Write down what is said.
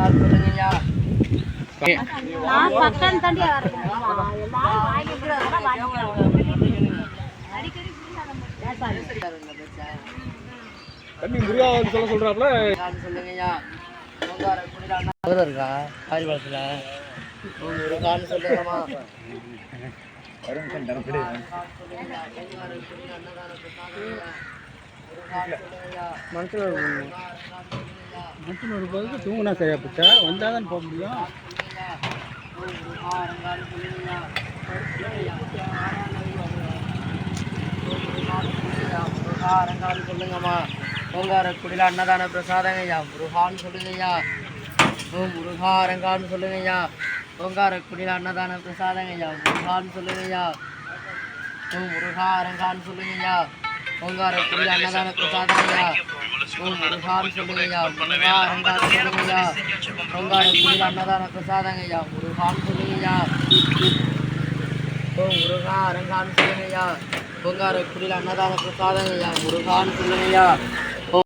அரங்கால் சொல்லுங்கய்யா. நான் பக்கம் தாண்டி தம்பி முருகா சொல்ல சொல்றாப்ல சொல்லுங்கய்யா. இருக்கா காரிபாளத்துல முருகான்னு சொல்லுங்கம்மா. மனுஷன் ஒரு பொழுது தூங்கினா சரியா போச்சா வந்தால் தான் போக முடியும். அரங்கான்னு சொல்லுங்கம்மா. ஓங்காரக்குடியில் அன்னதான பிரசாதங்கய்யா முருகான்னு சொல்லுங்கய்யா. முருகா அரங்கான்னு சொல்லுங்கய்யா. ஓங்காரக்குடியில் அன்னதான பிரசாதங்கய்யா முருகான்னு சொல்லுங்கய்யா. முருகா அரங்கான்னு சொல்லுங்கய்யா. ஓங்காரக்குடியில் அன்னதான பிரசாதங்கய்யா முருகான்னு சொல்லுங்கய்யா. முருகா அரங்கான்னு சொல்லுங்கய்யா. ஓங்காரக்குடியில் அன்னதான பிரசாதங்கய்யா முருகான்னு சொல்லுங்கய்யா. முருகா அரங்கான்னு சொல்லுங்கய்யா. ஓங்காரக்குடியில் அன்னதான பிரசாதங்கய்யா முருகான்னு சொல்லுங்கய்யா.